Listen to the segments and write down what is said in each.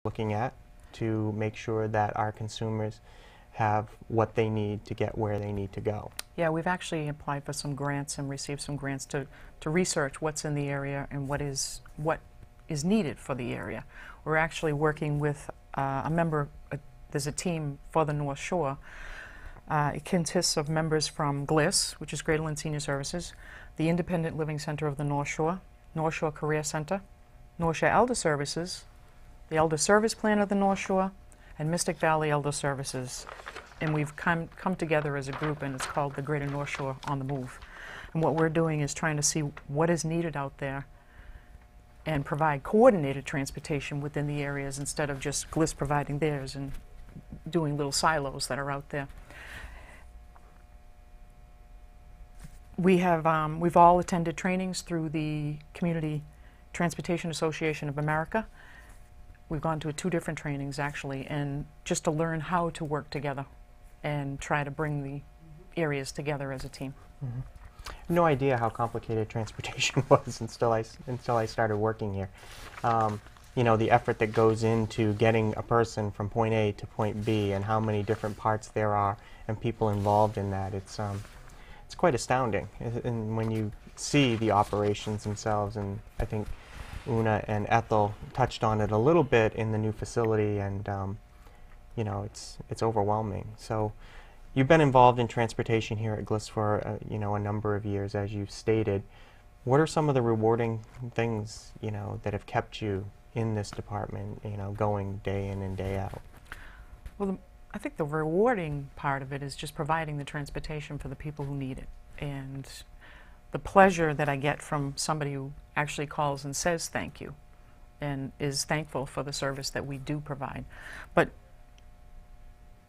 looking at to make sure that our consumers have what they need to get where they need to go? Yeah, we've actually applied for some grants and received some grants to research what's in the area and what is needed for the area. We're actually working with a member, there's a team for the North Shore. It consists of members from GLSS, which is Greater Lynn Senior Services, the Independent Living Center of the North Shore Career Center, North Shore Elder Services, the Elder Service Plan of the North Shore, and Mystic Valley Elder Services. And we've come together as a group, and it's called the Greater North Shore on the Move. And what we're doing is trying to see what is needed out there and provide coordinated transportation within the areas instead of just GLSS providing theirs and doing little silos that are out there. We've all attended trainings through the Community Transportation Association of America. We've gone to 2 different trainings actually, and just to learn how to work together and try to bring the areas together as a team. Mm-hmm. No idea how complicated transportation was until I started working here. You know, the effort that goes into getting a person from point A to point B and how many different parts there are and people involved in that. It's quite astounding. And when you see the operations themselves, and I think Una and Ethel touched on it a little bit in the new facility, and you know, it's overwhelming. So you've been involved in transportation here at GLSS for you know, a number of years, as you've stated. What are some of the rewarding things, you know, that have kept you in this department, you know, going day in and day out? Well, I think the rewarding part of it is just providing the transportation for the people who need it, and the pleasure that I get from somebody who actually calls and says thank you and is thankful for the service that we do provide. But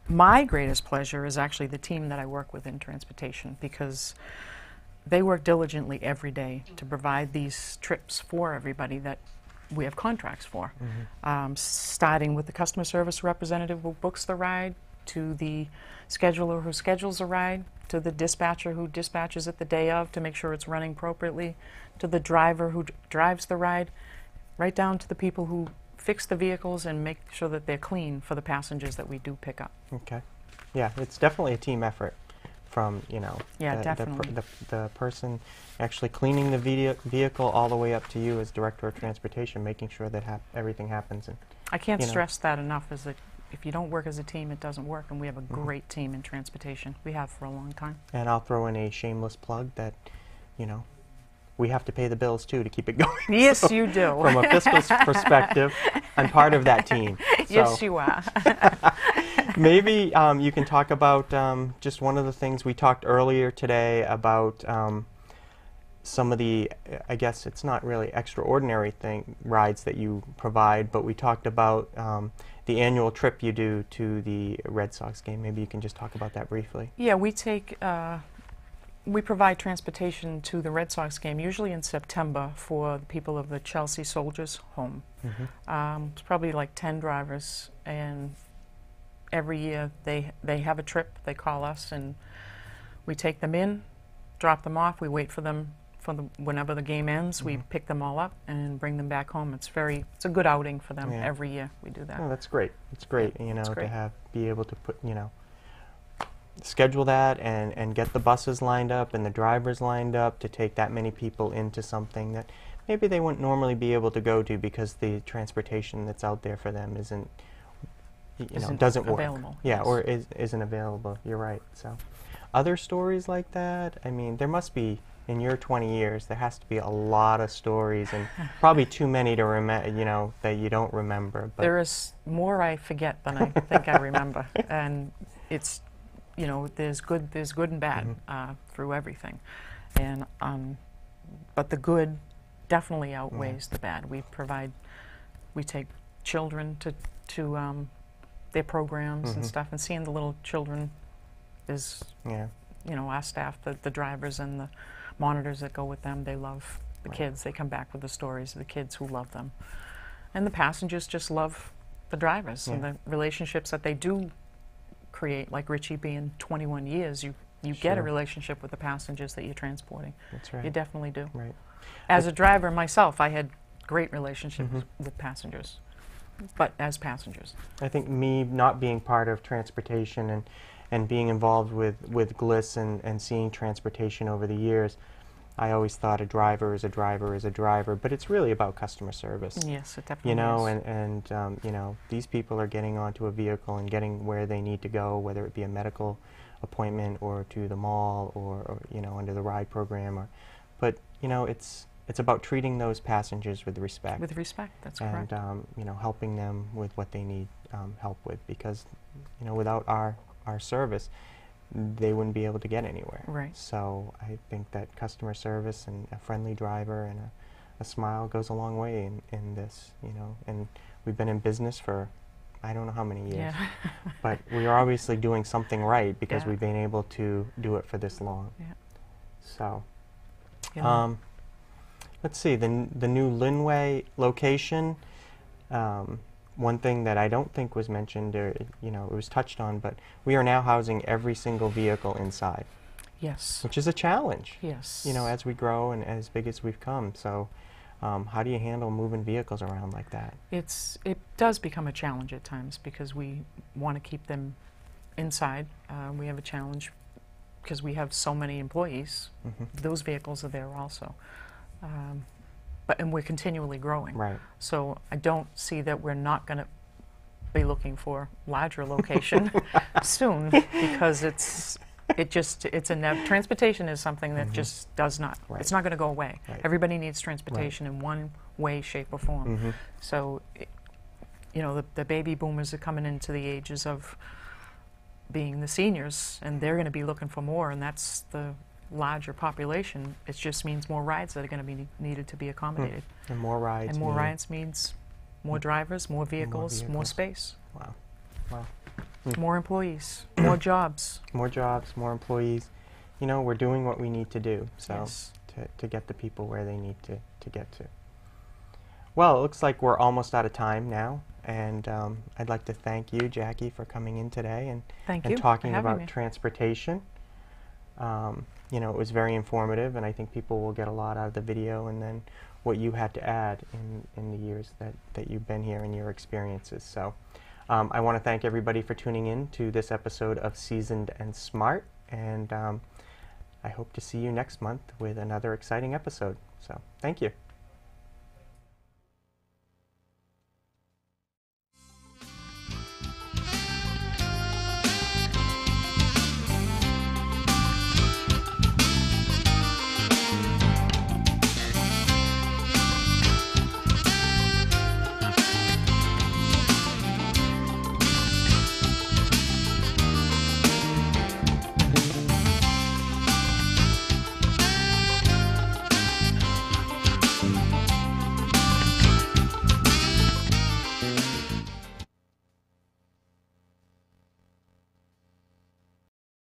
my greatest pleasure is actually the team that I work with in transportation, because they work diligently every day to provide these trips for everybody that we have contracts for. Mm-hmm. Starting with the customer service representative who books the ride, to the scheduler who schedules a ride, to the dispatcher who dispatches it the day of to make sure it's running appropriately, to the driver who drives the ride, right down to the people who fix the vehicles and make sure that they're clean for the passengers that we do pick up. Okay. Yeah, it's definitely a team effort from, you know, the person actually cleaning the vehicle all the way up to you as Director of Transportation, making sure that everything happens. And I can't stress that enough, is that if you don't work as a team, it doesn't work, and we have a great team in transportation. We have for a long time. And I'll throw in a shameless plug that, you know, we have to pay the bills too to keep it going. Yes, so you do. From a fiscal perspective, I'm part of that team. So. Yes, you are. Maybe you can talk about just one of the things we talked earlier today about some of the, I guess it's not really extraordinary rides that you provide, but we talked about the annual trip you do to the Red Sox game. Maybe you can just talk about that briefly. Yeah, we provide transportation to the Red Sox game, usually in September, for the people of the Chelsea Soldiers Home. Mm-hmm. It's probably like 10 drivers, and every year they have a trip. They call us, and we take them in, drop them off. We wait for them whenever the game ends. Mm-hmm. We pick them all up and bring them back home. It's a good outing for them. Yeah. Every year we do that. Oh, that's great. It's great, you know, to be able to schedule that and get the buses lined up and the drivers lined up to take that many people into something that maybe they wouldn't normally be able to go to because the transportation that's out there for them isn't doesn't work. Yeah, yes. Or isn't available. You're right. So, other stories like that. I mean, there must be, in your 20 years, there has to be a lot of stories, and probably too many to remember. You know, that you don't remember. But there is more I forget than I think I remember, and it's, you know, there's good and bad through everything, and but the good definitely outweighs the bad. We take children to their programs and stuff, and seeing the little children is, you know, our staff, the drivers and the monitors that go with them, they love the kids. They come back with the stories of the kids who love them, and the passengers just love the drivers and the relationships that they do create. Like Richie being 21 years, you get a relationship with the passengers that you're transporting. That's right. You definitely do. Right. As a driver myself, I had great relationships with passengers. but as passengers. I think me not being part of transportation and being involved with GLSS and seeing transportation over the years, I always thought a driver is a driver is a driver, but it's really about customer service. Yes, it definitely You know, is. and you know, these people are getting onto a vehicle and getting where they need to go, whether it be a medical appointment or to the mall or you know, under the ride program. But you know, it's about treating those passengers with respect. With respect, that's And correct. you know, helping them with what they need help with, because you know, without our service, they wouldn't be able to get anywhere. Right. So I think that customer service and a friendly driver and a smile goes a long way in this, you know. And we've been in business for I don't know how many years, Yeah. but we are obviously doing something right because Yeah. we've been able to do it for this long. Yeah. So. You know, Let's see, the new Linway location, one thing that I don't think was mentioned, or you know, it was touched on, but we are now housing every single vehicle inside, yes. which is a challenge, Yes. you know, as we grow and as big as we've come. So how do you handle moving vehicles around like that? It does become a challenge at times because we want to keep them inside. We have a challenge because we have so many employees. Those vehicles are there also. And we're continually growing. Right. So I don't see that we're not going to be looking for larger location soon, because transportation is something that just does not, Right. it's not going to go away. Right. Everybody needs transportation in one way, shape, or form. So, you know, the baby boomers are coming into the ages of being the seniors, and they're going to be looking for more, and that's the larger population. It just means more rides that are going to be needed to be accommodated. And more rides. And more mean- rides means more drivers, more vehicles, more vehicles. space, Wow. Wow. more employees, more jobs. More jobs, more employees. You know, we're doing what we need to do. So. Yes. To get the people where they need to get to. Well, it looks like we're almost out of time now, and I'd like to thank you, Jackie, for coming in today and Thank you for talking having about me. transportation. You know, it was very informative, and I think people will get a lot out of the video and then what you had to add in the years that you've been here and your experiences. So I want to thank everybody for tuning in to this episode of Seasoned and Smart, and I hope to see you next month with another exciting episode. So thank you.